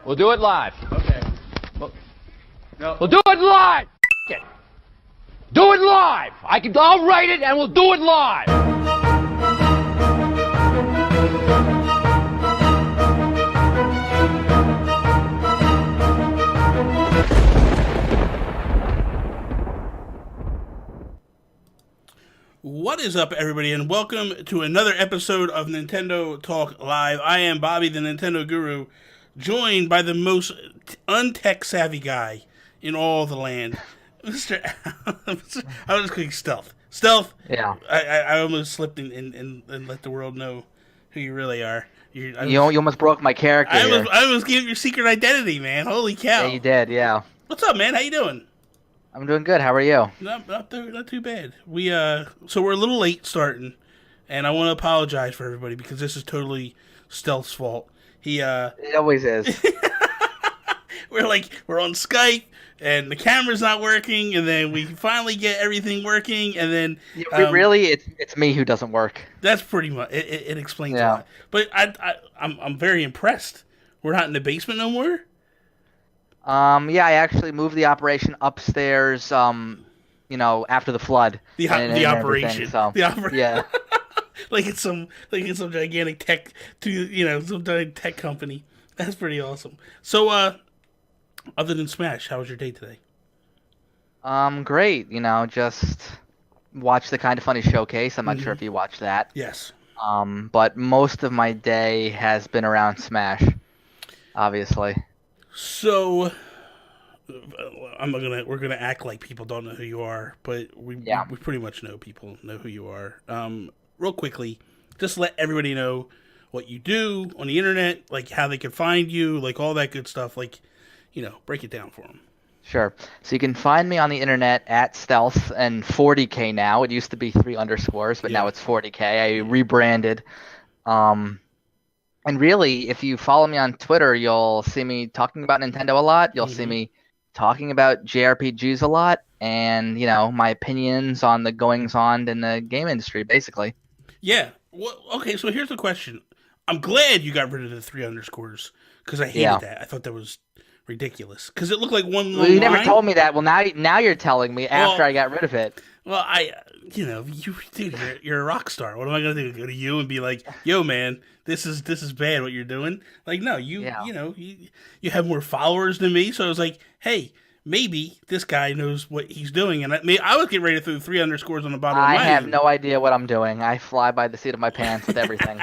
We'll do it live. Okay. We'll do it live. It. Do it live. I'll write it and we'll do it live. What is up, everybody, and welcome to another episode of Nintendo Talk Live. I am Bobby, the Nintendo Guru, joined by the most untech-savvy guy in all the land, Mr. I was just calling Stealth. Stealth. Yeah. I almost slipped and let the world know who you really are. You almost broke my character. I almost gave your secret identity, man. Holy cow! Yeah, you did. Yeah. What's up, man? How you doing? I'm doing good. How are you? Not too bad. So we're a little late starting, and I want to apologize for everybody because this is totally Stealth's fault. It always is. We're on Skype, and the camera's not working, and then we finally get everything working, and then Really, it's me who doesn't work. That's pretty much it. Explains a lot. But I'm very impressed. We're not in the basement no more. Yeah, I actually moved the operation upstairs. After the flood. The operation. So, the operation. Yeah. like it's some gigantic tech some tech company. That's pretty awesome. So other than Smash, how was your day today? Great. Just watch the Kind of Funny showcase. I'm not sure if you watched that. Yes. But most of my day has been around Smash, obviously. So we're gonna act like people don't know who you are, but we pretty much know people know who you are. Real quickly, just let everybody know what you do on the internet, like how they can find you, like all that good stuff. Like, break it down for them. Sure. So you can find me on the internet at Stealth and 40K now. It used to be 3 underscores, but now it's 40K. I rebranded. And really, if you follow me on Twitter, you'll see me talking about Nintendo a lot. You'll see me talking about JRPGs a lot, and my opinions on the goings-on in the game industry, basically. Yeah. Well, okay. So here's the question. I'm glad you got rid of the 3 underscores because I hated that. I thought that was ridiculous because it looked like one long you never line. told me that. Well, now you're telling me after I got rid of it. Well, you're a rock star. What am I gonna do? Go to you and be like, "Yo, man, this is bad. What you're doing?" Like, no, you have more followers than me. So I was like, hey, maybe this guy knows what he's doing. And I was getting ready to throw 3 underscores on the bottom of my name. I have no idea what I'm doing. I fly by the seat of my pants with everything.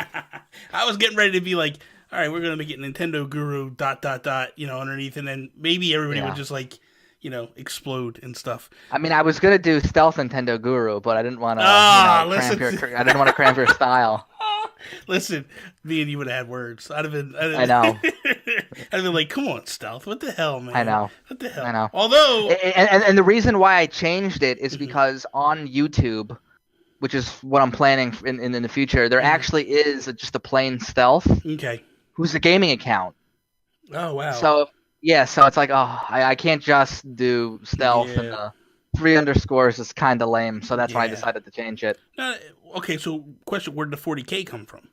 I was getting ready to be like, all right, we're gonna make it Nintendo Guru ... underneath, and then maybe everybody would just explode and stuff. I mean, I was gonna do Stealth Nintendo Guru, but I didn't want to cramp your style. Listen, me and you would have had words. I know. I'd been like, come on, Stealth. What the hell, man? I know. What the hell? I know. Although, and the reason why I changed it is because on YouTube, which is what I'm planning in the future, there actually is just a plain Stealth. Okay. Who's a gaming account. Oh, wow. So it's like, I can't just do Stealth and the 3 underscores is kind of lame, so that's why I decided to change it. Okay, so question, where did the 40K come from?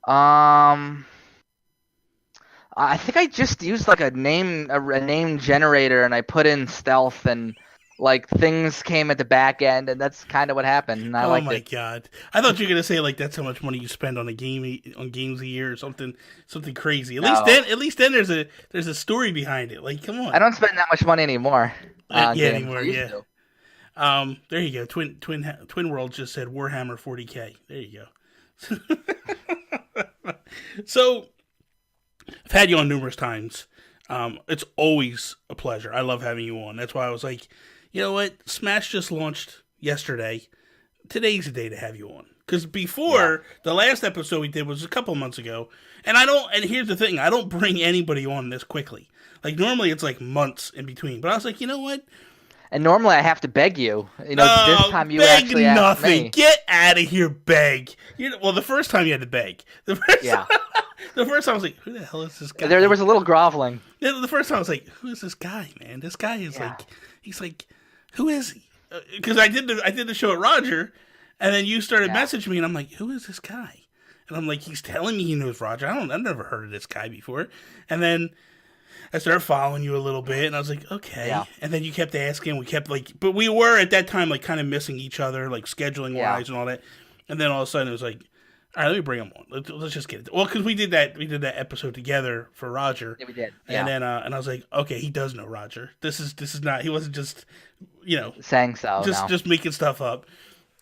I think I just used like a name generator, and I put in Stealth, and like things came at the back end, and that's kind of what happened. And I liked it. Oh my god! I thought you were gonna say like that's how much money you spend on games a year or something crazy. At least then there's a story behind it. Like, come on. I don't spend that much money anymore. Anymore. There you go. Twin World just said Warhammer 40K. There you go. So, I've had you on numerous times. It's always a pleasure. I love having you on. That's why I was like, you know what? Smash just launched yesterday. Today's the day to have you on. Because before, the last episode we did was a couple months ago. And here's the thing. I don't bring anybody on this quickly. Like, normally it's like months in between. But I was like, you know what? And normally I have to beg you. This time you actually asked me. Get out of here, beg. The first time you had to beg. The first time I was like, who the hell is this guy? There was a little groveling. The first time I was like, who is this guy, man? This guy is he's like, who is he? Because I did the show at Roger, and then you started messaging me, and I'm like, who is this guy? And I'm like, he's telling me he knows Roger. I've never heard of this guy before. And then I started following you a little bit, and I was like, okay. Yeah. And then you kept asking. We kept but we were at that time like kind of missing each other, like scheduling wise and all that. And then all of a sudden it was like, all right, let me bring him on. Let's just get it. Well, because we did that episode together for Roger. Yeah, we did. And then and I was like, okay, he does know Roger. This is not. He wasn't just saying so. Just making stuff up.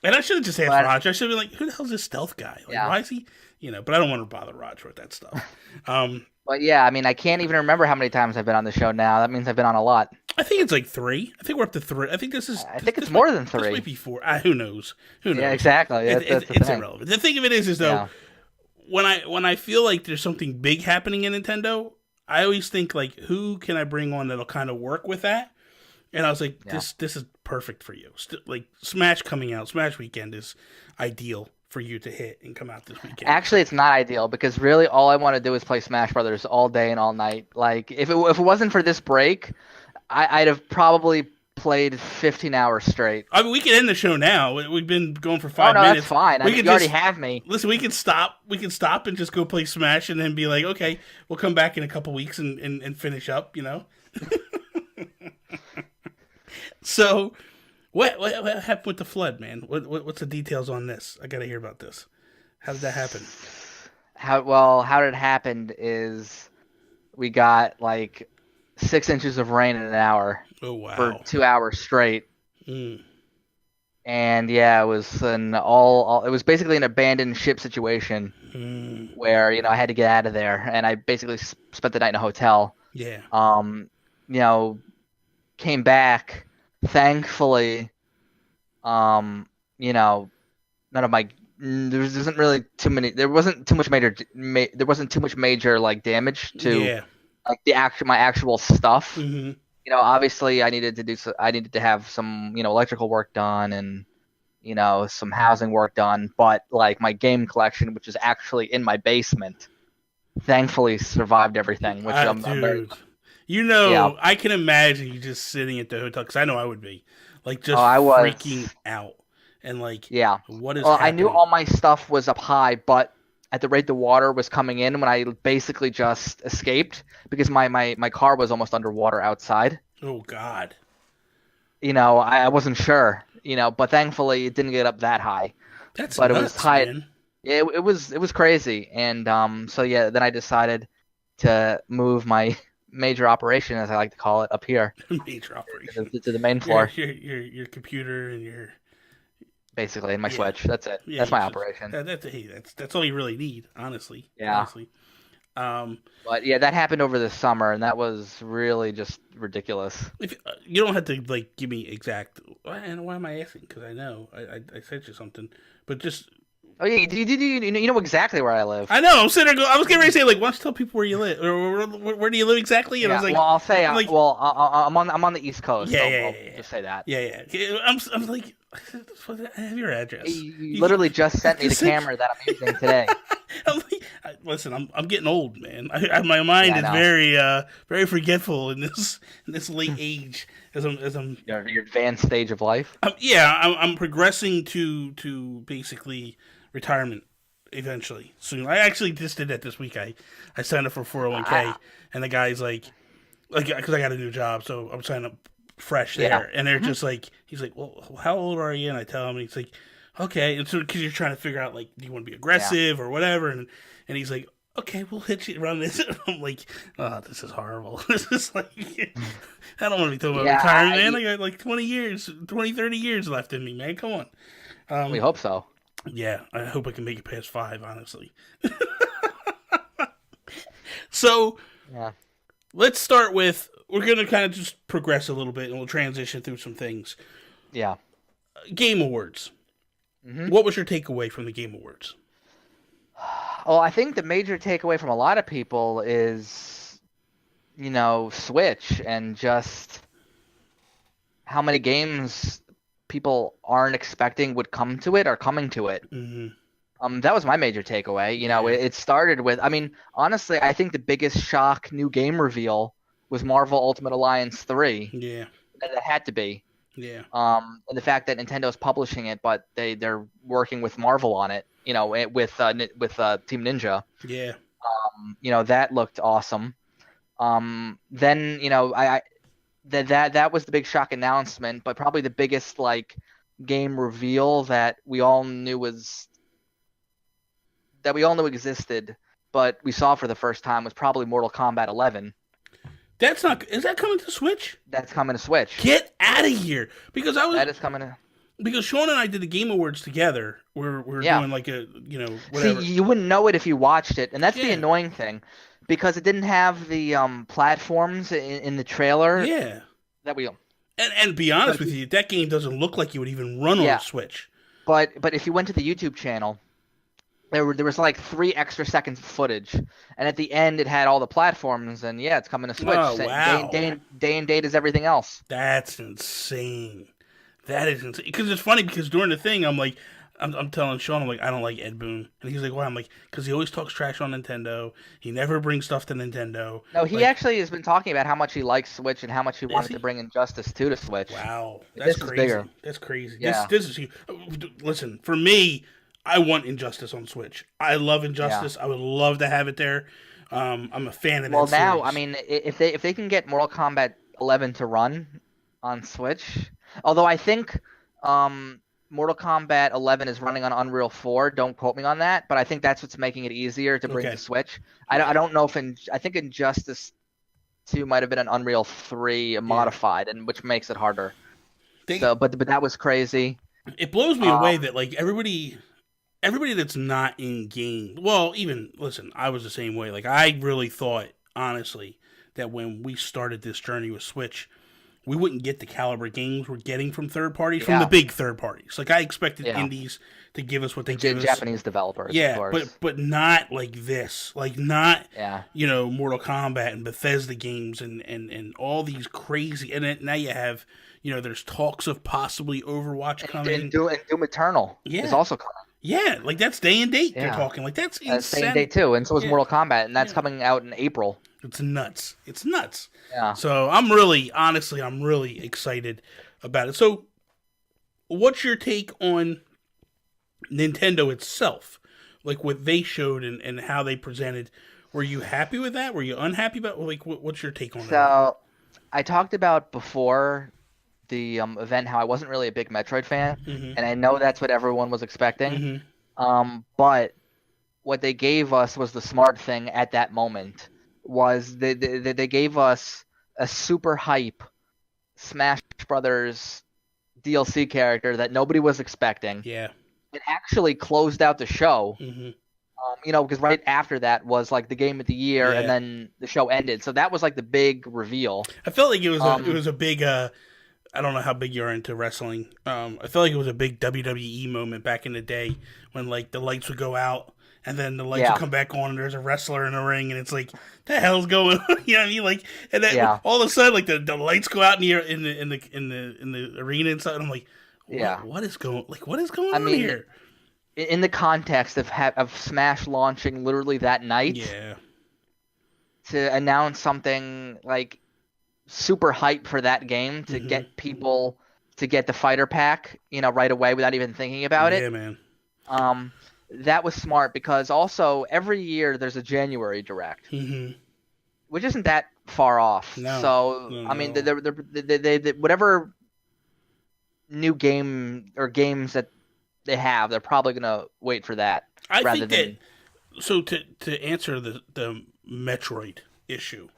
And I should have just asked Roger. I should have been like, who the hell's this stealth guy? Like, why is he? But I don't want to bother Roger with that stuff. But yeah, I mean, I can't even remember how many times I've been on the show now. That means I've been on a lot. I think it's like 3. I think we're up to 3. I think this is. I think it's more than 3. This might be 4. Who knows? Yeah, exactly. It's irrelevant. The thing of it is though, when I feel like there's something big happening in Nintendo, I always think like, who can I bring on that'll kind of work with that? And I was like, this is perfect for you. Like Smash coming out, Smash Weekend is ideal for you to hit and come out this weekend. Actually, it's not ideal because really all I want to do is play Smash Brothers all day and all night. Like if it wasn't for this break, I'd have probably played 15 hours straight. I mean, we can end the show now. We've been going for 5 minutes. That's fine. You already have me. Listen, we can stop. We can stop and just go play Smash and then be like, okay, we'll come back in a couple weeks and finish up. So, what happened with the flood, man? What's the details on this? I gotta hear about this. How did that happen? How it happened is we got like 6 inches of rain in an hour. Oh wow! For 2 hours straight. Mm. And yeah, it was it was basically an abandoned ship situation where I had to get out of there, and I basically spent the night in a hotel. Yeah. Came back. Thankfully, none of my there wasn't too much major like damage to like my actual stuff. Mm-hmm. Obviously I needed to have some electrical work done and some housing work done, but like my game collection, which is actually in my basement, thankfully survived everything, which I'm very. I can imagine you just sitting at the hotel, because I know I would be, like, just freaking out. And, like, what is happening? I knew all my stuff was up high, but at the rate the water was coming in, when I basically just escaped, because my car was almost underwater outside. Oh, God. I wasn't sure, but thankfully it didn't get up that high. That's but nuts, it was high. Man. It was crazy. And then I decided to move my major operation, as I like to call it, up here. Major operation. To the main floor. Your computer and your... Basically, and my Switch. That's it. That's my operation. That's all you really need, honestly. Yeah. Honestly. But yeah, that happened over the summer, and that was really just ridiculous. If you don't have to like give me exact. Why am I asking? Because I know I sent you something, but just. Oh yeah, you know exactly where I live. I know. I'm sitting there. I was getting ready to say, like, why don't you tell people where you live, or where do you live exactly? And I was like, well, I'll say, I'm I'm on the East Coast. Yeah, so just say that. Yeah. I'm like, I have your address. You literally just sent me the camera that I'm using today. I'm like, listen, I'm getting old, man. My mind is very forgetful in this late age as I'm your advanced stage of life. I'm progressing to basically retirement eventually soon. I actually just did that this week. I signed up for 401k, and the guy's like, because I got a new job, so I'm signing up fresh there, and they're just like, he's like, well, how old are you? And I tell him, and he's like, okay, and so because you're trying to figure out, like, do you want to be aggressive or whatever, and he's like, okay, we'll hit you around this. And I'm like, oh, this is horrible. This is like, I don't want to be talking about retirement, man. I got like 30 years left in me, man. Come on. We hope so. Yeah, I hope I can make it past 5, honestly. So, let's start with, we're going to kind of just progress a little bit, and we'll transition through some things. Yeah. Game Awards. Mm-hmm. What was your takeaway from the Game Awards? Well, I think the major takeaway from a lot of people is, Switch, and just how many games people aren't expecting would come to it are coming to it. Mm-hmm. That was my major takeaway. It started with, honestly, I think the biggest shock new game reveal was Marvel Ultimate Alliance 3. Yeah. That had to be. Yeah. And the fact that Nintendo's publishing it, but they're working with Marvel on it, with Team Ninja. Yeah. That looked awesome. Then I that was the big shock announcement, but probably the biggest like game reveal that we all knew existed, but we saw for the first time was probably Mortal Kombat 11. Is that coming to Switch? That's coming to Switch. Get out of here! That is coming to. Because Sean and I did the Game Awards together. We're doing like a whatever. See, you wouldn't know it if you watched it, and that's the annoying thing, because it didn't have the platforms in the trailer. Yeah. That we. And be honest with you, that game doesn't look like it would even run on Switch. But if you went to the YouTube channel, there was like 3 extra seconds of footage, and at the end it had all the platforms, and it's coming to Switch. Oh, wow. Day and date as everything else. That's insane. That is insane. Because it's funny, because during the thing, I'm like, I'm telling Sean, I'm like, I don't like Ed Boon. And he's like, why? I'm like, because he always talks trash on Nintendo. He never brings stuff to Nintendo. No, he actually has been talking about how much he likes Switch and how much he wanted to bring Injustice 2 to Switch. Wow. That's crazy. Is bigger. That's crazy. Yeah. This is huge. Listen, for me, I want Injustice on Switch. I love Injustice. I would love to have it there. I'm a fan of that series. Well, now, I mean, if they can get Mortal Kombat 11 to run on Switch, although I think Mortal Kombat 11 is running on Unreal 4. Don't quote me on that, but I think that's what's making it easier to bring to Switch. I don't know if I think Injustice 2 might have been an Unreal 3 modified, and which makes it harder. But that was crazy. It blows me away that like everybody that's not in game. Well, listen, I was the same way. Like I really thought, honestly, that when we started this journey with Switch, we wouldn't get the caliber games we're getting from third parties, from the big third parties. Like I expected indies to give us what they give us. Japanese developers, of course. but not like this. Like not Mortal Kombat and Bethesda games and all these crazy. And now you have there's talks of possibly Overwatch coming. And Doom Eternal is also coming. Yeah, like that's day and date they're talking. Like that's insane. Day and date too, and so is Mortal Kombat, and that's coming out in April. It's nuts. It's nuts. Yeah. So I'm really excited about it. So what's your take on Nintendo itself? Like what they showed and how they presented. Were you happy with that? Were you unhappy about like what's your take on that? So I talked about before the event how I wasn't really a big Metroid fan, and I know that's what everyone was expecting. But what they gave us was the smart thing at that moment. Was they gave us a super hype Smash Brothers DLC character that nobody was expecting. Yeah. It actually closed out the show. Because right after that was like the game of the year, and then the show ended. So that was like the big reveal. I felt like it was a big. I don't know how big you're into wrestling. I felt like it was a big WWE moment back in the day when like the lights would go out and then the lights would come back on and there's a wrestler in the ring and it's like the hell's going on? You know what I mean? Like and then all of a sudden like the lights go out in the arena and stuff. And I'm like, what is going on here? In the context of Smash launching literally that night, to announce something like super hype for that game to get people to get the fighter pack, right away without even thinking about it. Yeah, man. That was smart because also every year there's a January Direct, which isn't that far off. No. So I mean, they whatever new game or games that they have, they're probably gonna wait for that. So to answer the Metroid issue,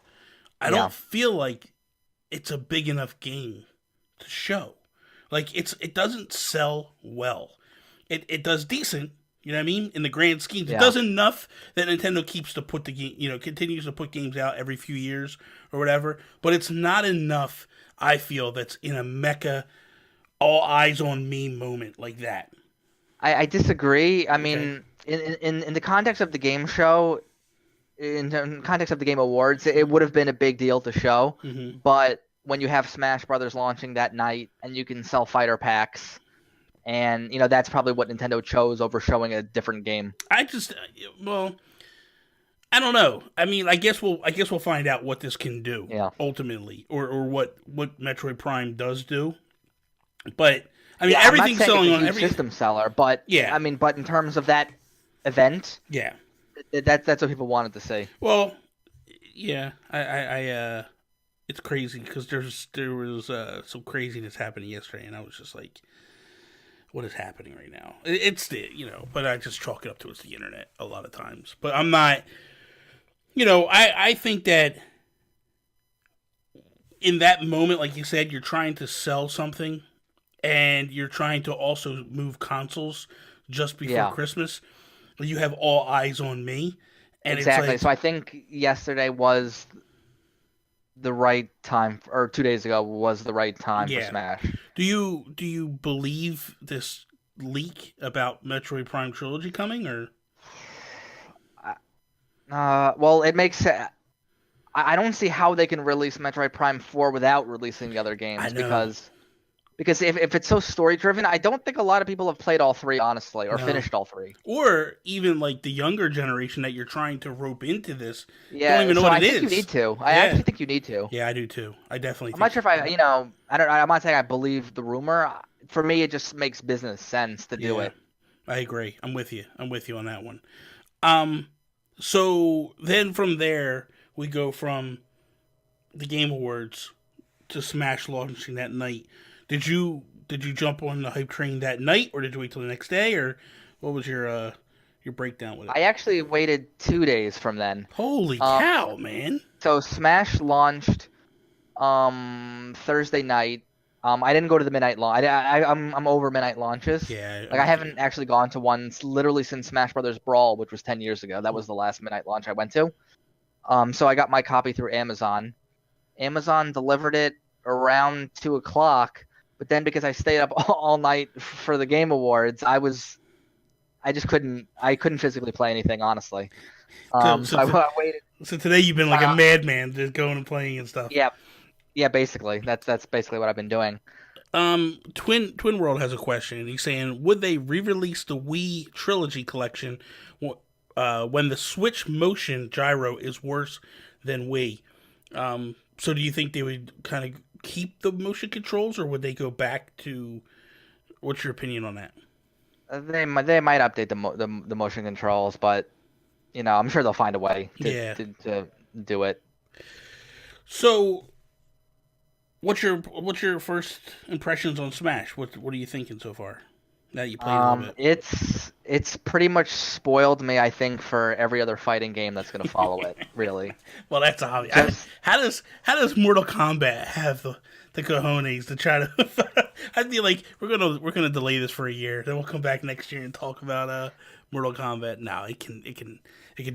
I don't feel like it's a big enough game to show. Like it doesn't sell well. It does decent, you know what I mean? In the grand scheme, it does enough that Nintendo keeps to put the game, continues to put games out every few years or whatever. But it's not enough. I feel that's in a mecha, all eyes on me moment like that. I disagree. I mean, in the context of the game show, in the context of the Game Awards, it would have been a big deal to show. But when you have Smash Brothers launching that night and you can sell fighter packs, and that's probably what Nintendo chose over showing a different game. I don't know. I mean, I guess we'll find out what this can do ultimately, or what Metroid Prime does do. But I mean, Yeah, everything's I'm not saying selling it's a on huge every system seller, but Yeah. I mean, but in terms of that event, Yeah. that's what people wanted to see. Well, yeah, it's crazy because there was some craziness happening yesterday, and I was just like, what is happening right now? It's the but I just chalk it up to it's the internet a lot of times. But I'm not, I think that in that moment, like you said, you're trying to sell something, and you're trying to also move consoles just before Yeah. Christmas. You have all eyes on me, and Exactly. it's So like, I think yesterday was the right time, or 2 days ago was the right time for yeah. Smash. Do you believe this leak about Metroid Prime Trilogy coming, or Well, it makes I don't see how they can release Metroid Prime 4 without releasing the other I games know because if it's so story driven, I don't think a lot of people have played all three honestly or no, finished all three. or even like the younger generation that you're trying to rope into this don't Yeah, even know so what I it think you is. need to. I Yeah, actually think you need to. yeah, I do too. I definitely I'm think not sure if I don't. I'm not saying I believe the rumor. For me, it just makes business sense to do yeah, it. I agree. I'm with you. I'm with you on that one. Um, so then from there we go from the Game Awards to Smash launching that night. Did you jump on the hype train that night, or did you wait till the next day, or what was your breakdown with it? I actually waited 2 days from then. Holy Um, cow, man! so Smash launched Thursday night. I didn't go to the midnight launch. I'm over midnight launches. Yeah, I'm Like I with you. haven't actually gone to one literally since Smash Brothers Brawl, which was 10 years ago. That was the last midnight launch I went to. So I got my copy through Amazon. Amazon delivered it around 2 o'clock, but then because I stayed up all night for the Game Awards, I just couldn't physically play anything honestly. So, So so, I waited. so today you've been like a madman, just going and playing and stuff. Yeah, yeah, basically that's basically what I've been doing. Twin World has a question, and he's saying, would they re-release the Wii Trilogy Collection when the Switch Motion gyro is worse than Wii? So do you think they would kind of keep the motion controls, or would they go back to? What's your opinion on that? They might update the motion controls, but I'm sure they'll find a way Yeah. to do it. So, what's your first impressions on Smash? What are you thinking so far? Now that you played a little bit. It's pretty much spoiled me, I think, for every other fighting game that's going to follow it. Really. Well, that's obvious. How does Mortal Kombat have the cojones to try to? I'd be like, we're gonna delay this for a year, then we'll come back next year and talk about Mortal Kombat. No, it can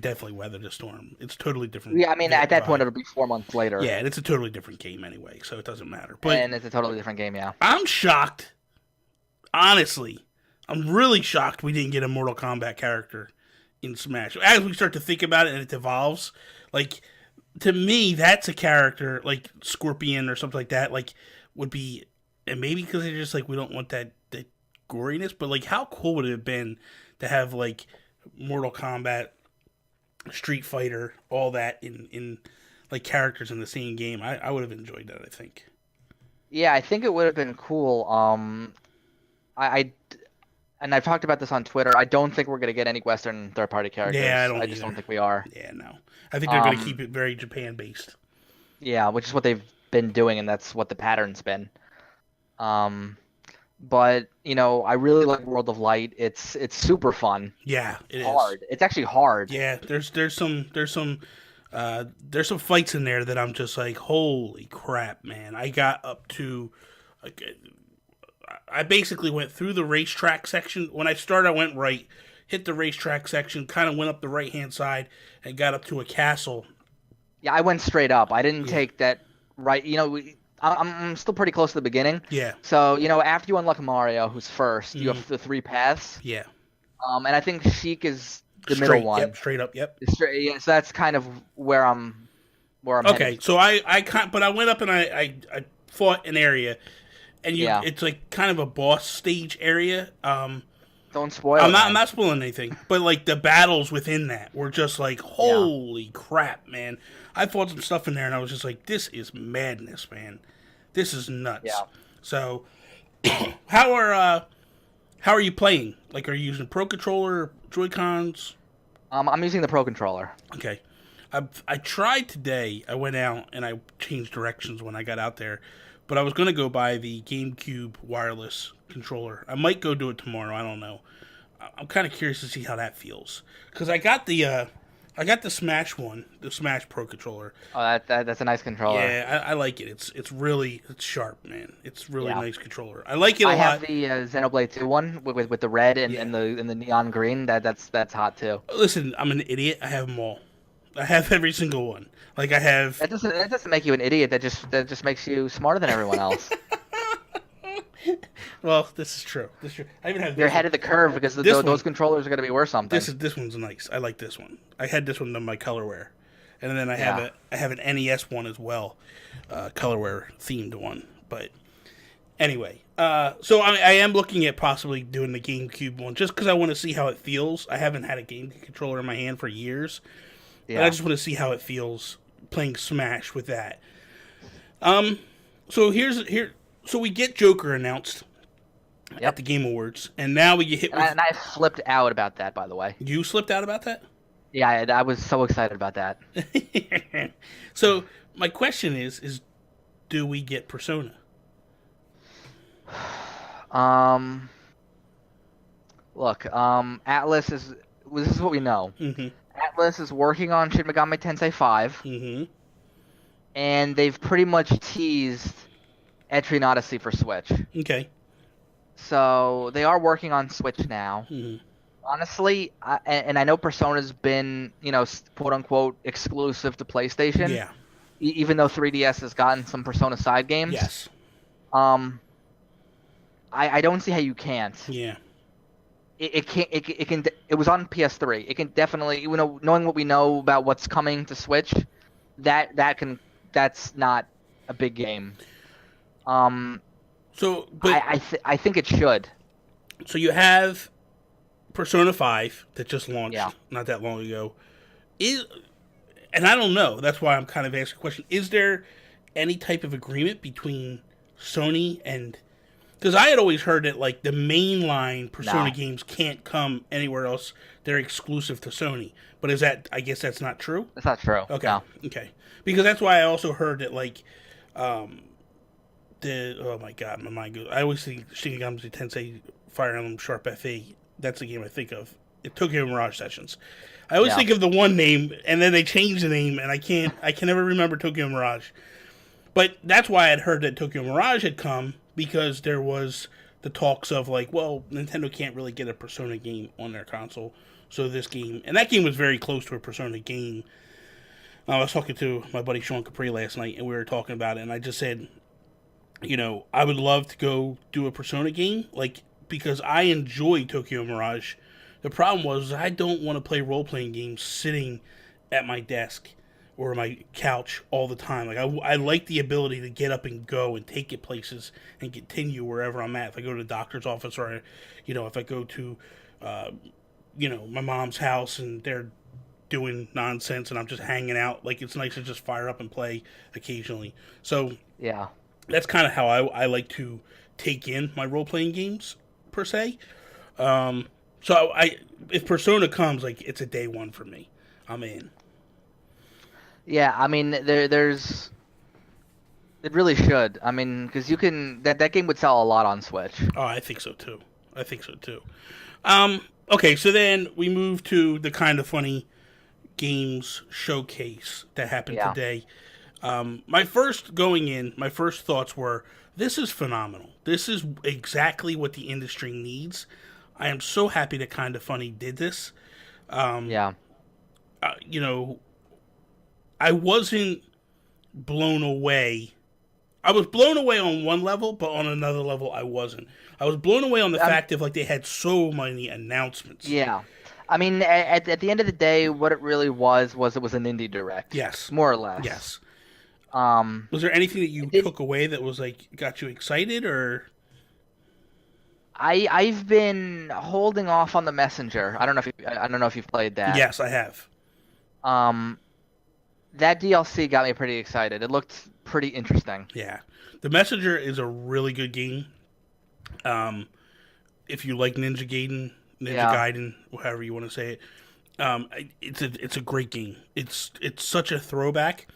definitely weather the storm. It's totally different. Yeah, I mean, at that point, it'll be 4 months later. Yeah, and it's a totally different game anyway, so it doesn't matter. But And it's a totally different game, yeah. I'm shocked. Honestly, I'm really shocked we didn't get a Mortal Kombat character in Smash. As we start to think about it and it evolves, like, to me, that's a character like Scorpion or something like that. Like, would be, and maybe because they're just like, we don't want that goriness, but like, how cool would it have been to have like Mortal Kombat, Street Fighter, all that in like characters in the same game? I would have enjoyed that, I think. Yeah, I think it would have been cool. And I've talked about this on Twitter. I don't think we're going to get any Western third-party characters. Yeah, I just don't think we are. Yeah, no. I think they're going to keep it very Japan-based. Yeah, which is what they've been doing, and that's what the pattern's been. But I really like World of Light. It's super fun. Yeah, it is hard. It's actually hard. Yeah, there's some fights in there that I'm just like, holy crap, man! I got up to, like, I basically went through the racetrack section. When I started, I went right, hit the racetrack section, kind of went up the right hand side, and got up to a castle. Yeah, I went straight up. I didn't take that right. I'm still pretty close to the beginning. Yeah. So after you unlock Mario, who's first, you have the 3 paths. Yeah. And I think Sheik is the middle one. Yep, straight up. Yep. Yeah, so that's kind of where I'm okay, headed. so but I went up and I fought an area, and it's like kind of a boss stage area. Don't spoil. I'm not spoiling anything, but like the battles within that were just like, holy crap, man! I fought some stuff in there, and I was just like, this is madness, man. This is nuts. Yeah. So How are you playing? Like, are you using Pro Controller, Joy-Cons? I'm using the Pro Controller. Okay. I tried today. I went out and I changed directions when I got out there. But I was going to go buy the GameCube wireless controller. I might go do it tomorrow. I don't know. I'm kind of curious to see how that feels. Because I got the Smash one, the Smash Pro controller. Oh, that's a nice controller. Yeah, I like it. It's sharp, man. It's really nice controller. I like it a lot. I have the Xenoblade 2 one with the red and the neon green. That's hot too. Listen, I'm an idiot. I have them all. I have every single one. Like I have. That doesn't make you an idiot. That just makes you smarter than everyone else. Well, this is true. I even have. You're ahead of the curve because those controllers are going to be worth something. This one's nice. I like this one. I had this one on my colorware, and then I have an NES one as well, colorware themed one. But anyway, so I am looking at possibly doing the GameCube one just because I want to see how it feels. I haven't had a game controller in my hand for years. Yeah. I just want to see how it feels playing Smash with that. So so we get Joker announced at the Game Awards, and now we get hit with... And I flipped out about that, by the way. You slipped out about that? Yeah, I was so excited about that. So my question is do we get Persona? Look, Atlas is... This is what we know. Mm-hmm. Atlas is working on Shin Megami Tensei 5. Mm-hmm. And they've pretty much teased Etrian Odyssey for Switch. Okay. So they are working on Switch now. Mm-hmm. Honestly, and I know Persona's been, quote unquote, exclusive to PlayStation. Yeah. Even though 3DS has gotten some Persona side games. Yes. I don't see how you can't. Yeah. It can. It was on PS3. It can definitely, knowing what we know about what's coming to Switch, that's not a big game. So, but I think it should. So you have Persona 5 that just launched not that long ago. And I don't know. That's why I'm kind of asking the question. Is there any type of agreement between Sony and... Because I had always heard that like the mainline Persona games can't come anywhere else. They're exclusive to Sony. But is that... I guess that's not true? That's not true. Okay. No. Okay. Because that's why I also heard that like... oh my god, my mind goes... I always think Shin Megami Tensei Fire Emblem Sharp FE. That's the game I think of. It Tokyo Mirage Sessions. I always think of the one name, and then they change the name, and I can never remember Tokyo Mirage. But that's why I'd heard that Tokyo Mirage had come, because there was the talks of like, well, Nintendo can't really get a Persona game on their console, so this game... And that game was very close to a Persona game. I was talking to my buddy Sean Capri last night, and we were talking about it, and I just said... I would love to go do a Persona game, because I enjoy Tokyo Mirage. The problem was I don't want to play role-playing games sitting at my desk or my couch all the time. I like the ability to get up and go and take it places and continue wherever I'm at. If I go to the doctor's office or, if I go to, my mom's house and they're doing nonsense and I'm just hanging out, it's nice to just fire up and play occasionally. So, yeah. That's kind of how I like to take in my role-playing games, per se. So if Persona comes, it's a day one for me. I'm in. Yeah, I mean, there's... It really should. I mean, because you can... That game would sell a lot on Switch. Oh, I think so, too. Okay, so then we move to the Kind of Funny Games showcase that happened today. My first thoughts were, this is phenomenal. This is exactly what the industry needs. I am so happy that Kind of Funny did this. I wasn't blown away. I was blown away on one level, but on another level, I wasn't. I was blown away on the fact of they had so many announcements. Yeah. I mean, at the end of the day, what it really was it was an indie direct. Yes. More or less. Yes. Was there anything that you took away that was got you excited, or? I've been holding off on the Messenger. I don't know if you've played that. Yes, I have. That DLC got me pretty excited. It looked pretty interesting. Yeah, the Messenger is a really good game. If you like Ninja Gaiden, however you want to say it, it's a great game. It's such a throwback.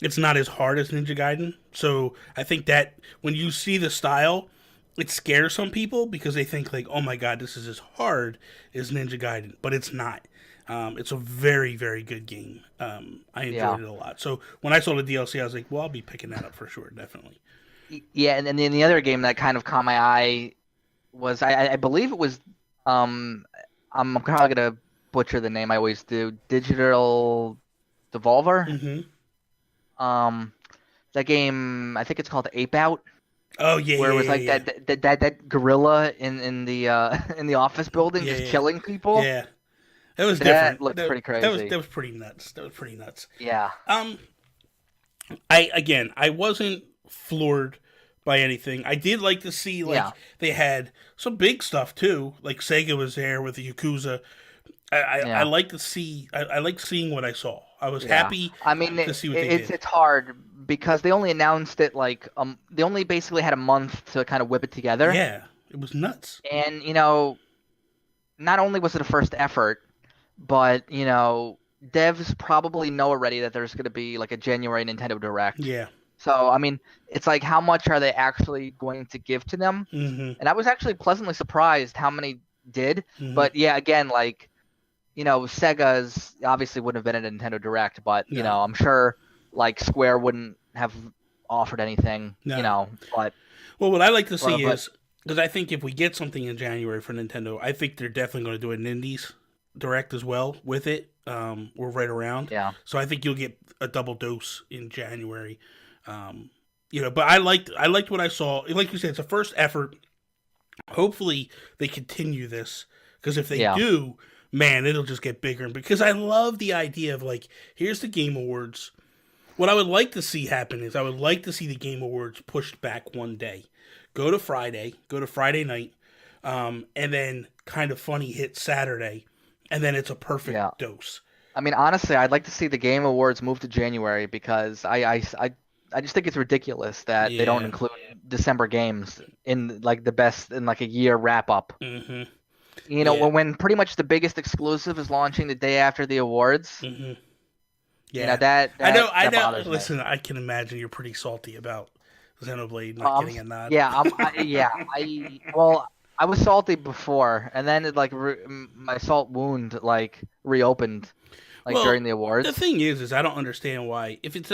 It's not as hard as Ninja Gaiden, so I think that when you see the style, it scares some people because they think like, oh my god, this is as hard as Ninja Gaiden, but it's not. It's a very, very good game. I enjoyed it a lot. So when I saw the DLC, I was like, well, I'll be picking that up for sure, definitely. Yeah, and then the other game that kind of caught my eye was I believe it was I'm probably gonna butcher the name, I always do. Digital Devolver. Mm-hmm. That game, I think it's called Ape Out. Oh yeah, where yeah, it was yeah, like yeah. that gorilla in the in the office building just killing people. Yeah, that was different. That looked pretty crazy. That was pretty nuts. That was pretty nuts. Yeah. I wasn't floored by anything. I did like to see they had some big stuff too. Like Sega was there with the Yakuza. I like to see. I like seeing what I saw. I was happy. I mean, to see what they did. It's hard because they only announced it they only basically had a month to kind of whip it together. Yeah, it was nuts. And not only was it a first effort, but devs probably know already that there's going to be like a January Nintendo Direct. Yeah. So I mean, it's like how much are they actually going to give to them? Mm-hmm. And I was actually pleasantly surprised how many did. Mm-hmm. But yeah, again, Sega's obviously wouldn't have been a Nintendo Direct, but I'm sure like Square wouldn't have offered anything. No. But what I like to see is because I think if we get something in January for Nintendo, I think they're definitely going to do an Indies Direct as well with it. We're right around. Yeah. So I think you'll get a double dose in January. But I liked what I saw. Like you said, it's a first effort. Hopefully they continue this because if they do, man, it'll just get bigger. Because I love the idea of like, here's the Game Awards. What I would like to see happen is I would like to see the Game Awards pushed back one day. Go to Friday night, and then kind of funny hit Saturday, and then it's a perfect dose. I mean, honestly, I'd like to see the Game Awards move to January because I just think it's ridiculous that they don't include December games in like the best in like a year wrap up. Mm-hmm. When pretty much the biggest exclusive is launching the day after the awards. Mm-hmm. Yeah, that I know. bothers me. Listen, I can imagine you're pretty salty about Xenoblade not getting a nod. Yeah, I was salty before, and then it my salt wound reopened during the awards. The thing is I don't understand why if it's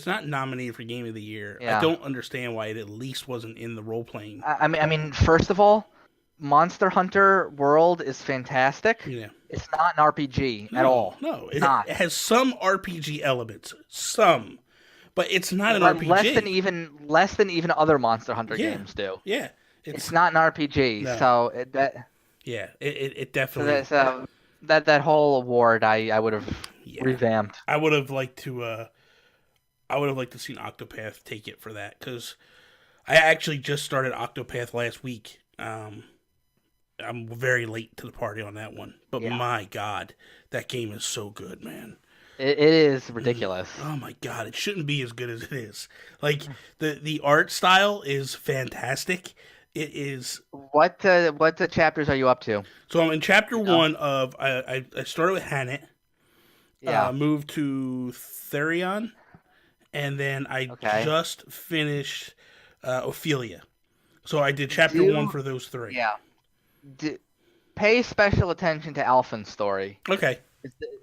not nominated for Game of the Year, I don't understand why it at least wasn't in the role playing. I mean, first of all, Monster Hunter World is fantastic. Yeah. It's not an RPG at all. No, it has some RPG elements, but it's not an RPG. Less than even other Monster Hunter games do. Yeah, it's not an RPG. No. So it definitely. So that whole award, I would have revamped. I would have liked to. I would have liked to seen Octopath take it for that because I actually just started Octopath last week. I'm very late to the party on that one, but my God, that game is so good, man. It is ridiculous. Oh my God, it shouldn't be as good as it is. Like the art style is fantastic. It is. What chapters are you up to? So I'm in chapter 1 of I started with Hanet. Yeah. Moved to Therion, and then I just finished Ophelia. So I did chapter 1 for those 3. Yeah. Pay special attention to Alphen's story. Okay.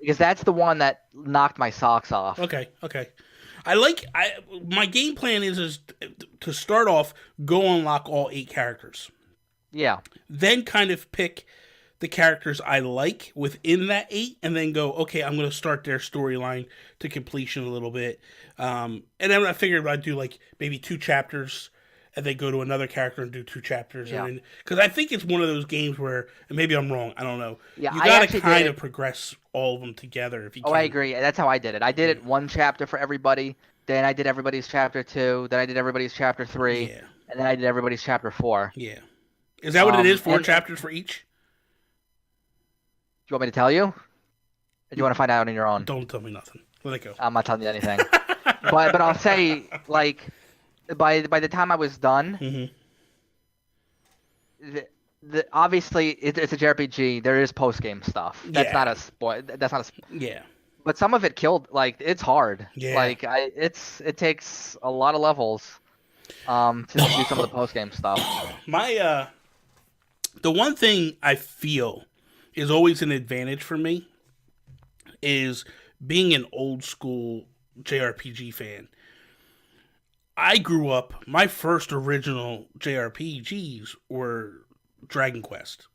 Because that's the one that knocked my socks off. Okay. My game plan is to start off, go unlock all 8 characters. Yeah. Then kind of pick the characters I like within that 8, and then go, okay, I'm going to start their storyline to completion a little bit. And then I figured I'd do like maybe 2 chapters, and then go to another character and do 2 chapters. Yeah. Because I think it's one of those games where, and maybe I'm wrong, I don't know. Yeah, you got to kind of progress all of them together if you can. I agree. That's how I did it. I did it 1 chapter for everybody, then I did everybody's chapter 2, then I did everybody's chapter 3, and then I did everybody's chapter 4. Yeah. Is that what it is, 4 chapters for each? Do you want me to tell you? Or do you want to find out on your own? Don't tell me nothing. Let it go. I'm not telling you anything. but I'll say, like, by the time I was done, obviously it's a JRPG. There is post game stuff. That's Yeah. not a spoil. That's not a. Yeah. But some of it killed. Like it's hard. Yeah. Like it takes a lot of levels, to do some of the post game stuff. The one thing I feel is always an advantage for me is being an old school JRPG fan. I grew up, my first original JRPGs were Dragon Quest.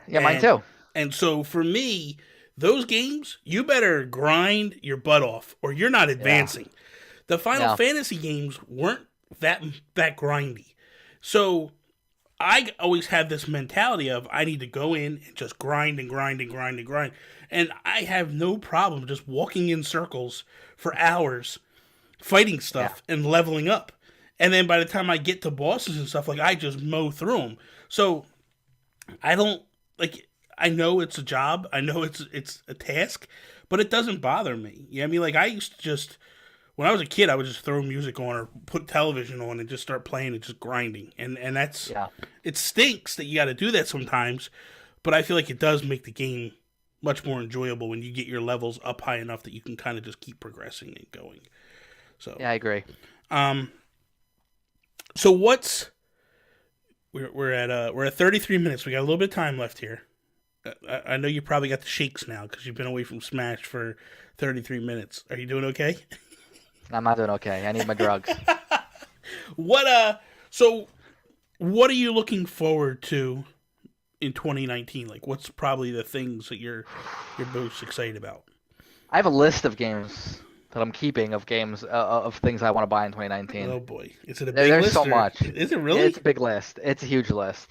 Yeah, mine too. And so for me, those games, you better grind your butt off or you're not advancing. The Final Fantasy games weren't that grindy. So I always had this mentality of I need to go in and just grind and grind and grind and grind. And I have no problem just walking in circles for hours, fighting stuff and leveling up. And then by the time I get to bosses and stuff, like I just mow through them. So I don't like. I know it's a job. I know it's a task, but it doesn't bother me. You know what I mean? Like I used to just when I was a kid, I would just throw music on or put television on and just start playing and just grinding. And that's it stinks that you got to do that sometimes, but I feel like it does make the game much more enjoyable when you get your levels up high enough that you can kind of just keep progressing and going. So yeah, I agree. So we're at 33 minutes. We got a little bit of time left here. I know you probably got the shakes now because you've been away from Smash for 33 minutes. Are you doing okay? I'm not doing okay. I need my drugs. So what are you looking forward to in 2019? Like, what's probably the things that you're most excited about? I have a list of games that I'm keeping of things I want to buy in 2019. Oh boy, is it a big There's list? so much. Is it really? It's a big list. It's a huge list.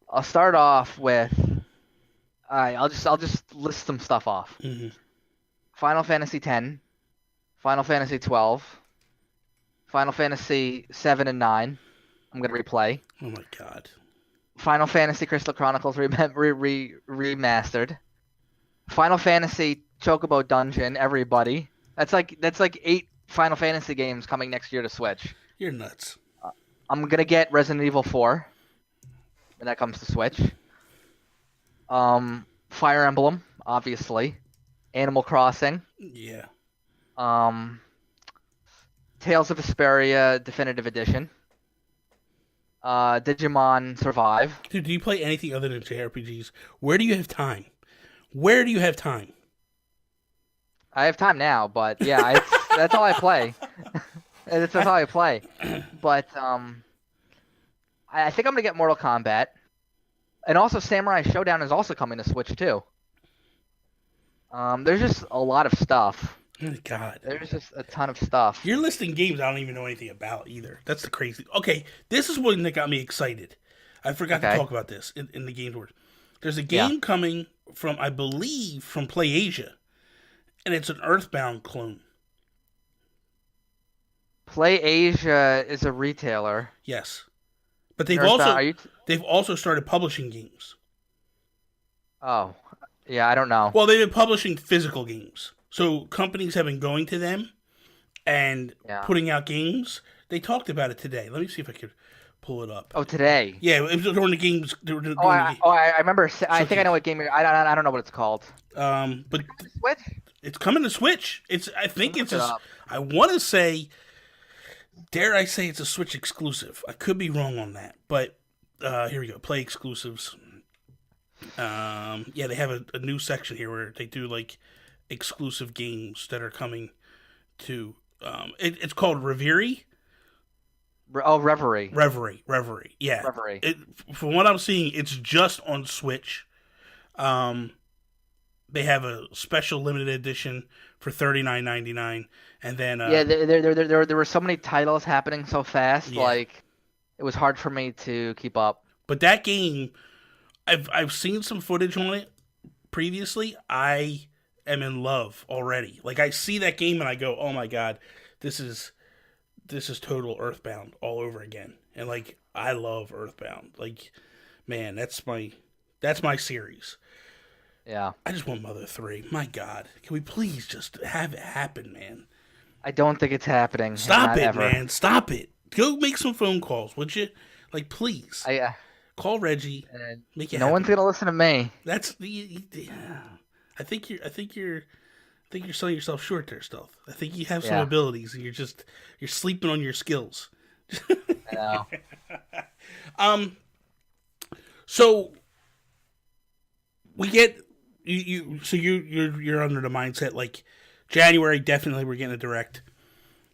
I'll start off with. All right, I'll just list some stuff off. Mm-hmm. Final Fantasy X, Final Fantasy 12, Final Fantasy 7 and 9. I'm gonna replay. Oh my god. Final Fantasy Crystal Chronicles remastered. Final Fantasy Chocobo Dungeon. Everybody. That's like 8 Final Fantasy games coming next year to Switch. You're nuts. I'm gonna get Resident Evil 4 when that comes to Switch. Fire Emblem, obviously. Animal Crossing. Yeah. Tales of Vesperia Definitive Edition. Digimon Survive. Dude, do you play anything other than JRPGs? Where do you have time? Where do you have time? I have time now, but yeah, that's all I play. That's all I play. But I think I'm gonna get Mortal Kombat, and also Samurai Showdown is also coming to Switch too. There's just a lot of stuff. Oh God, there's just a ton of stuff. You're listing games I don't even know anything about either. That's the crazy. Okay, this is one that got me excited. I forgot to talk about this in the games world. There's a game coming from, I believe, from PlayAsia, and it's an Earthbound clone. PlayAsia is a retailer. Yes, but they've also started publishing games. Oh, yeah, I don't know. Well, they've been publishing physical games, so companies have been going to them and putting out games. They talked about it today. Let me see if I could pull it up. Oh, today? Yeah, it was during the games. I remember. I think I know what game you're. I don't know what it's called. But Switch? It's coming to Switch. I think it's I want to say. Dare I say it's a Switch exclusive? I could be wrong on that, but here we go. Play exclusives. Yeah, they have a new section here where they do like exclusive games that are coming to. It's called Reverie. Reverie. Yeah. Reverie. From what I'm seeing, it's just on Switch. They have a special limited edition for $39.99, and then there were so many titles happening so fast, like it was hard for me to keep up. But that game, I've seen some footage on it previously. I am in love already. Like I see that game and I go, oh my god, this is total Earthbound all over again. And like I love Earthbound. Like man, that's my series. Yeah. I just want Mother 3. My God. Can we please just have it happen, man? I don't think it's happening. Stop it, man. Stop it. Go make some phone calls, would you? Like, please. Call Reggie. And Make it no happen. one's gonna listen to me. That's the. I think you're selling yourself short there, Stealth. I think you have some Yeah. abilities, and you're sleeping on your skills. I know. So we get you. So you're under the mindset like January definitely we're getting a direct.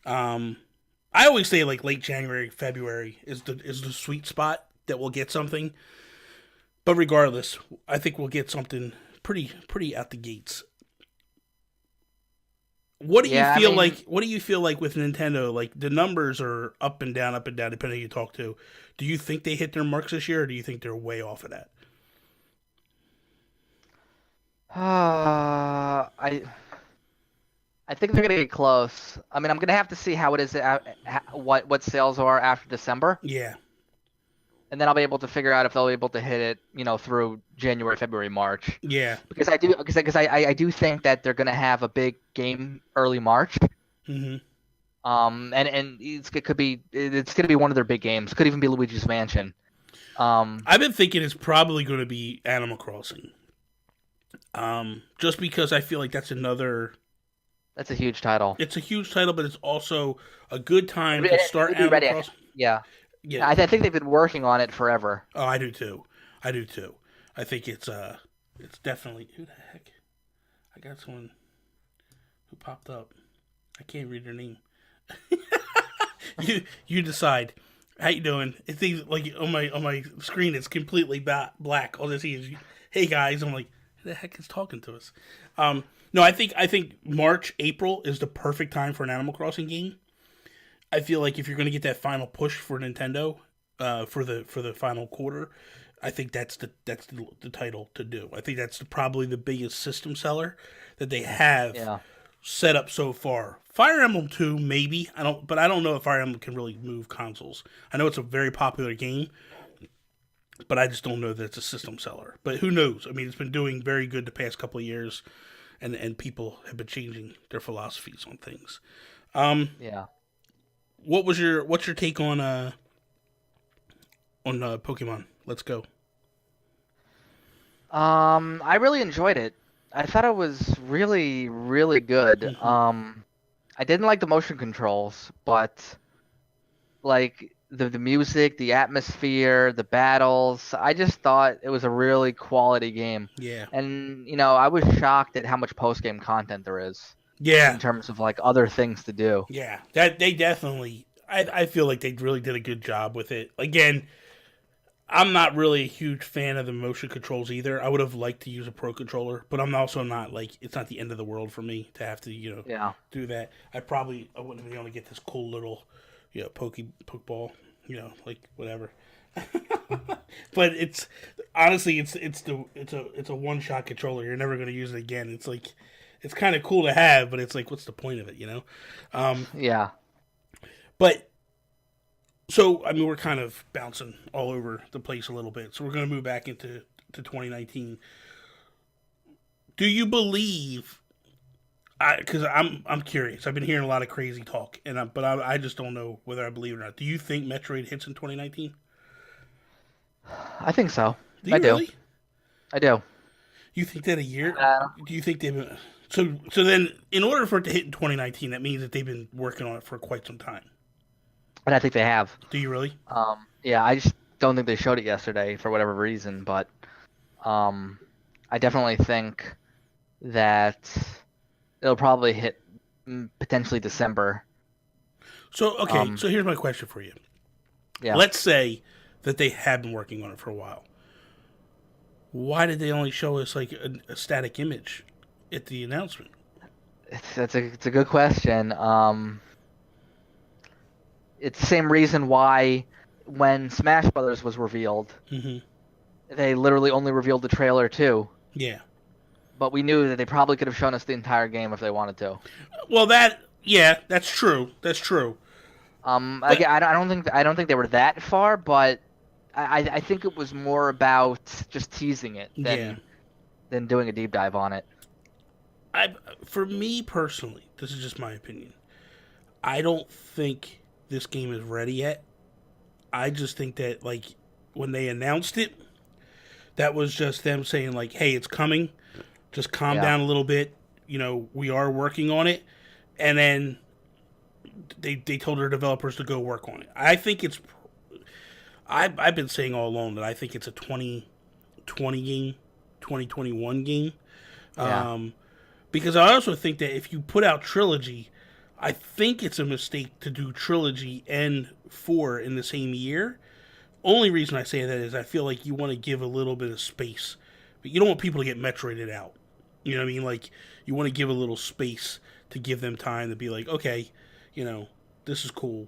I always say like late January, February is the sweet spot that we'll get something. But regardless, I think we'll get something pretty out the gates. What do you feel like? What do you feel like with Nintendo? Like the numbers are up and down, depending on who you talk to. Do you think they hit their marks this year, or do you think they're way off of that? I think they're gonna get close. I mean, I'm gonna have to see how it is, what sales are after December, Yeah, and then I'll be able to figure out if they'll be able to hit it, through January, February, March. yeah. Because I do think that they're gonna have a big game early March. Mm-hmm. And it's gonna be one of their big games. Could even be Luigi's Mansion. I've been thinking it's probably going to be Animal Crossing. Just because I feel like that's a huge title. It's a huge title, but it's also a good time to start Animal Crossing. Yeah. Yeah. I think they've been working on it forever. Oh, I do too. I think it's definitely. Who the heck? I got someone who popped up. I can't read their name. You decide. How you doing? It seems like on my screen it's completely black. All I see is, hey guys. I'm like, who the heck is talking to us? No, I think March, April is the perfect time for an Animal Crossing game. I feel like if you're going to get that final push for Nintendo, for the final quarter, I think that's the title to do. I think that's probably the biggest system seller that they have set up so far. Fire Emblem 2, maybe. I don't know if Fire Emblem can really move consoles. I know it's a very popular game, but I just don't know that it's a system seller. But who knows? I mean, it's been doing very good the past couple of years, and people have been changing their philosophies on things. What's your take on Pokemon? Let's go. I really enjoyed it. I thought it was really, really good. Mm-hmm. I didn't like the motion controls, but like the music, the atmosphere, the battles, I just thought it was a really quality game. Yeah. And I was shocked at how much post-game content there is. Yeah. In terms of like other things to do. Yeah. That they definitely I feel like they really did a good job with it. Again, I'm not really a huge fan of the motion controls either. I would have liked to use a pro controller, but I'm also not like it's not the end of the world for me to have to do that. I wouldn't be able to get this cool little pokeball, like whatever. But it's honestly it's a one shot controller. You're never going to use it again. It's like it's kind of cool to have, but it's like what's the point of it, Yeah. But so, I mean, we're kind of bouncing all over the place a little bit. So we're going to move back into 2019. Do you believe? Because I'm curious. I've been hearing a lot of crazy talk, but I just don't know whether I believe it or not. Do you think Metroid hits in 2019? I think so. I do. Really? I do. You think that a year? Do you think they've been so then? In order for it to hit in 2019, that means that they've been working on it for quite some time. And I think they have. Do you really? Yeah, I just don't think they showed it yesterday for whatever reason, but I definitely think that it'll probably hit potentially December. So, okay, so here's my question for you. Yeah. Let's say that they have been working on it for a while. Why did they only show us like a static image at the announcement? It's a good question. It's the same reason why when Smash Brothers was revealed, they literally only revealed the trailer too. Yeah. But we knew that they probably could have shown us the entire game if they wanted to. Well, that's true. That's true. I don't think they were that far, but I think it was more about just teasing it than doing a deep dive on it. For me personally, this is just my opinion. I don't think this game is ready yet. I just think that when they announced it, that was just them saying like, "Hey, it's coming. Just calm down a little bit. You know, we are working on it." And then they told their developers to go work on it. I think it's. I've been saying all along that I think it's a 2020 game, 2021 game. Yeah. Because I also think that if you put out Trilogy, I think it's a mistake to do Trilogy and 4 in the same year. Only reason I say that is I feel like you want to give a little bit of space. But you don't want people to get Metroided out. You know what I mean? Like, you want to give a little space to give them time to be like, okay, you know, this is cool.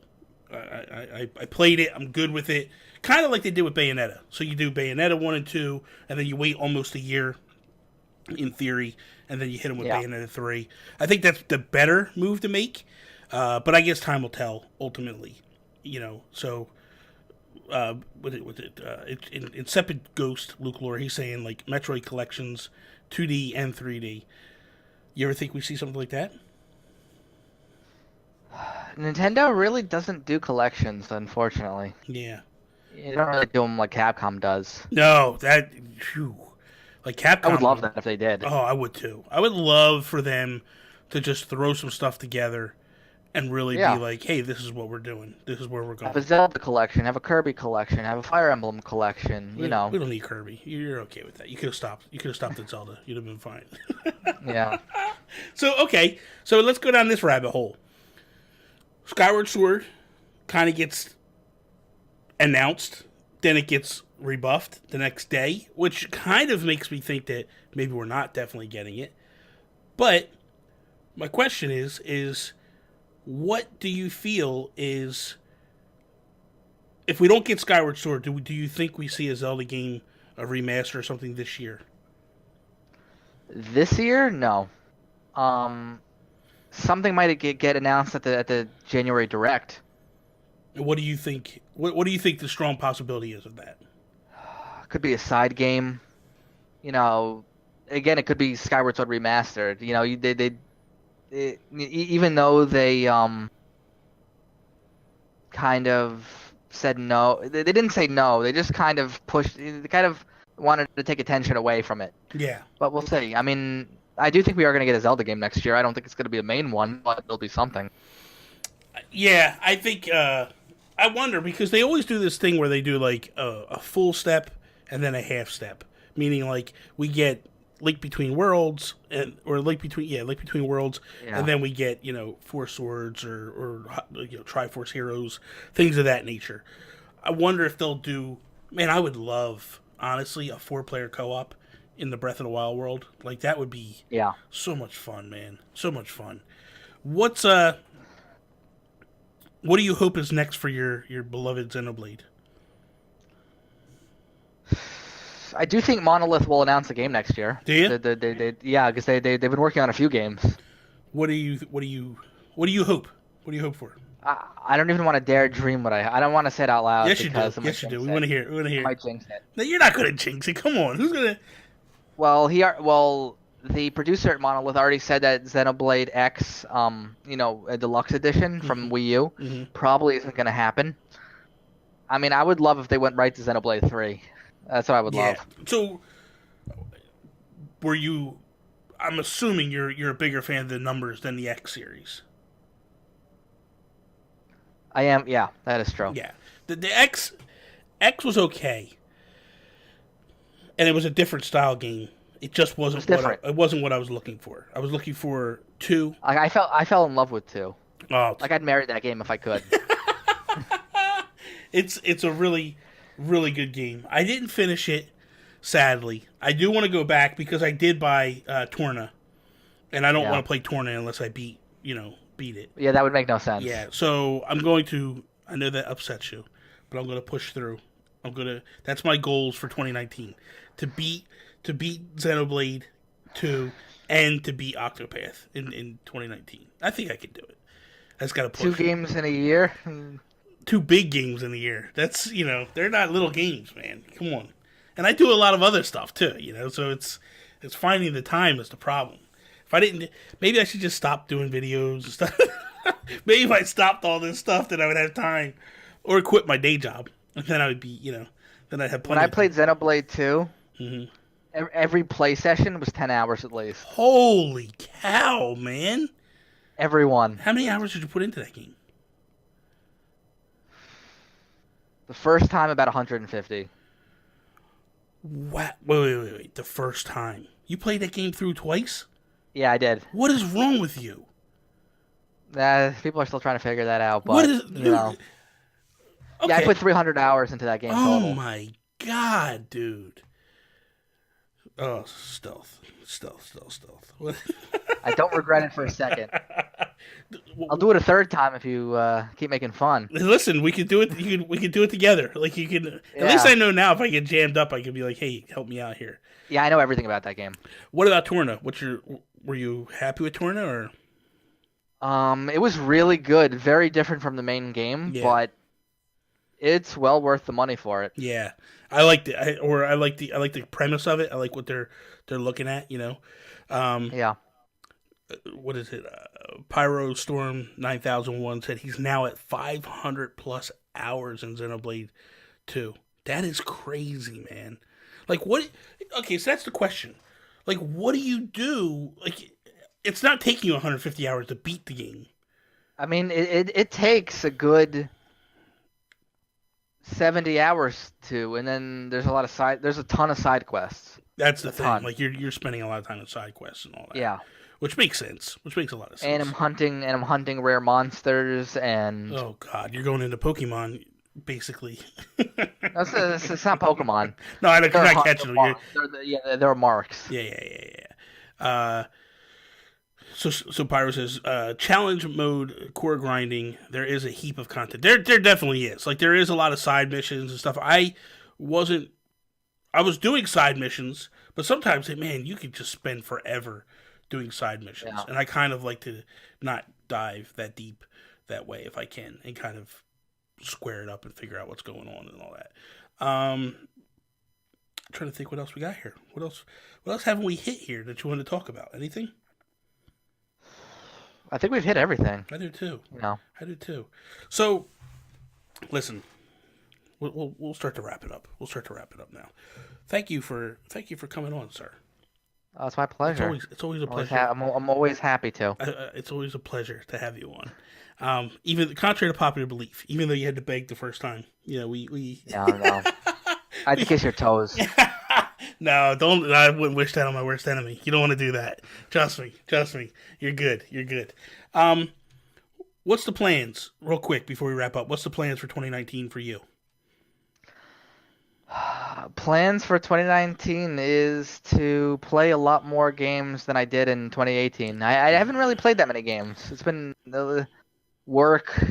I played it. I'm good with it. Kind of like they did with Bayonetta. So you do Bayonetta 1 and 2, and then you wait almost a year, in theory, and then you hit them with Bayonetta 3. I think that's the better move to make, but I guess time will tell, ultimately. You know, so, Incepted Ghost, Luke Lore, he's saying, like, Metroid Collections, 2D and 3D. You ever think we see something like that? Nintendo really doesn't do collections, unfortunately. Yeah. You don't really do them like Capcom does. No, that... Phew. Like Capcom... I would love that if they did. Oh, I would too. I would love for them to just throw some stuff together and really be like, hey, this is what we're doing. This is where we're going. Have a Zelda collection, have a Kirby collection, have a Fire Emblem collection, you know. We don't need Kirby. You're okay with that. You could have stopped. You could have stopped at Zelda. You'd have been fine. Yeah. So, okay. So let's go down this rabbit hole. Skyward Sword kind of gets announced, then it gets rebuffed the next day, which kind of makes me think that maybe we're not definitely getting it. But my question is what do you feel is, if we don't get Skyward Sword, do you think we see a Zelda game, a remaster or something this year? This year, no. Something might get announced at the January Direct. What do you think? What do you think the strong possibility is of that? Could be a side game. You know, again, it could be Skyward Sword remastered. You know, even though they kind of said no, they didn't say no. They just kind of pushed. They kind of wanted to take attention away from it. Yeah. But we'll see. I mean, I do think we are going to get a Zelda game next year. I don't think it's going to be a main one, but it'll be something. Yeah, I think. I wonder, because they always do this thing where they do like a full step and then a half step, meaning like we get Link Between Worlds and Link Between Worlds, and then we get, you know, Four Swords or you know, Triforce Heroes, things of that nature. I wonder if they'll do. Man, I would love, honestly, a 4-player co-op in the Breath of the Wild world. Like, that would be so much fun, man. So much fun. What do you hope is next for your beloved Xenoblade? I do think Monolith will announce a game next year. Do you? Yeah, because they've been working on a few games. What do you hope? What do you hope for? I don't even want to dare dream what I don't want to say it out loud. Yes, you do. Yes, you do. We want to hear it. We want to hear it. I might jinx it. No, you're not going to jinx it. Come on. Who's going to... Well, the producer at Monolith already said that Xenoblade X, you know, a deluxe edition from Wii U, probably isn't going to happen. I mean, I would love if they went right to Xenoblade 3. That's what I would love. So, I'm assuming you're a bigger fan of the numbers than the X series. I am, yeah, that is true. Yeah. The X was okay. And it was a different style game. It just wasn't it wasn't what I was looking for. I was looking for 2. Like, I fell in love with 2. Oh. Like, I'd marry that game if I could. It's a really, really good game. I didn't finish it, sadly. I do want to go back because I did buy Torna. And I don't want to play Torna unless I beat it. Yeah, that would make no sense. Yeah, so I'm going to... I know that upsets you, but I'm going to push through. That's my goals for 2019. To beat Xenoblade 2 and to beat Octopath in 2019. I think I can do it. I just got to push. 2 games in a year? 2 big games in a year. That's, they're not little games, man. Come on. And I do a lot of other stuff too, so it's finding the time is the problem. If I didn't, maybe I should just stop doing videos and stuff. Maybe if I stopped all this stuff, then I would have time, or quit my day job, and then I would be, Then I'd have When plenty. I played Xenoblade 2, Mhm. every play session was 10 hours at least. Holy cow, man! Every one. How many hours did you put into that game? The first time, about 150. What? Wait. The first time. You played that game through twice? Yeah, I did. What is wrong with you? People are still trying to figure that out, but What is... you know. Okay. Yeah, I put 300 hours into that game Oh total. my god, dude. Oh, stealth. What? I don't regret it for a second. I'll do it a third time if you keep making fun. Listen, we could do it. We could do it together. Like you can. Yeah. At least I know now. If I get jammed up, I can be like, "Hey, help me out here." Yeah, I know everything about that game. What about Torna? Were you happy with Torna or? It was really good. Very different from the main game, Yeah. but it's well worth the money for it. Yeah, I liked it. I like the premise of it. I like what they're looking at. You know. Yeah. What is it? Pyro Storm 9001 said he's now at 500 plus hours in Xenoblade 2. That is crazy, man. Like what? Okay, so that's the question. Like, what do you do? Like, it's not taking you 150 hours to beat the game. I mean, it takes a good 70 hours to, and then there's a ton of side quests. That's the thing. ton. Like, you're spending a lot of time on side quests and all that. Yeah. Which makes sense. Which makes a lot of sense. And I'm hunting rare monsters and Oh God, you're going into Pokemon, basically. it's not Pokemon. No, I know you're They're not catching them. They're marks. Yeah. So Pyro says, challenge mode, core grinding. There is a heap of content. There definitely is. Like there is a lot of side missions and stuff. I was doing side missions, but sometimes, man, you could just spend forever doing side missions. Yeah. And I kind of like to not dive that deep that way if I can, and kind of square it up and figure out what's going on and all that. I'm trying to think what else we got here. What else haven't we hit here that you want to talk about? Anything? I think we've hit everything. I do too. You know. I do too. So, listen, we'll start to wrap it up. We'll start to wrap it up now. Thank you for coming on, sir. Oh, it's my pleasure. It's always a pleasure. I'm always happy to. It's always a pleasure to have you on. Even contrary to popular belief, even though you had to beg the first time, you know, we. No. I'd kiss your toes. No, don't. I wouldn't wish that on my worst enemy. You don't want to do that. Trust me. You're good. What's the plans, real quick, before we wrap up? What's the plans for 2019 for you? Plans for 2019 is to play a lot more games than I did in 2018. I haven't really played that many games. It's been work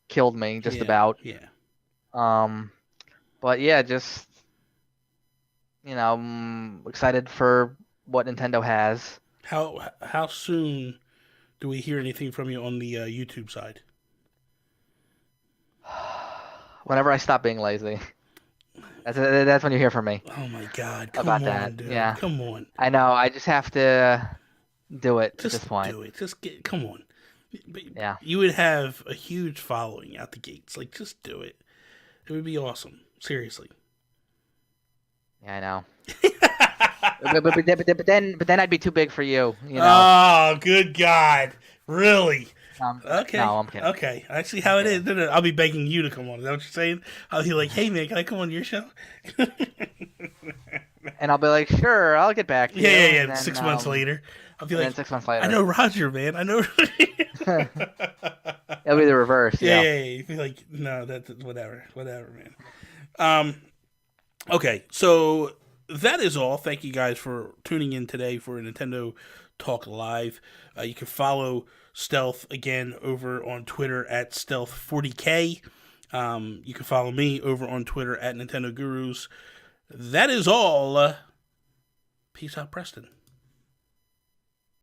killed me just about. Yeah. But yeah, just I'm excited for what Nintendo has. How soon do we hear anything from you on the YouTube side? Whenever I stop being lazy. That's when you hear from me. Oh my God! Come about on, that. dude. Yeah. Come on. I know. I just have to do it Just at this point. do it. Come on. Yeah. You would have a huge following out the gates. Like, just do it. It would be awesome. Seriously. Yeah, I know. but then I'd be too big for you. You know. Oh, good God! Really? Okay. No, I'm kidding. Okay, I see how it is. No, I'll be begging you to come on. Is that what you're saying? I'll be like, hey man, can I come on your show? And I'll be like, sure, I'll get back to you. Yeah. And then, 6 months later, I'll be And like, then 6 months later. I know Roger, man. I know. It'll be the reverse. Yeah. Yeah. You'd be like, no, that's whatever, man. Okay, so that is all. Thank you guys for tuning in today for Nintendo Talk Live. You can follow Stealth again over on Twitter at Stealk40K. You can follow me over on Twitter at Nintendo Gurus. That is all. Peace out, Preston.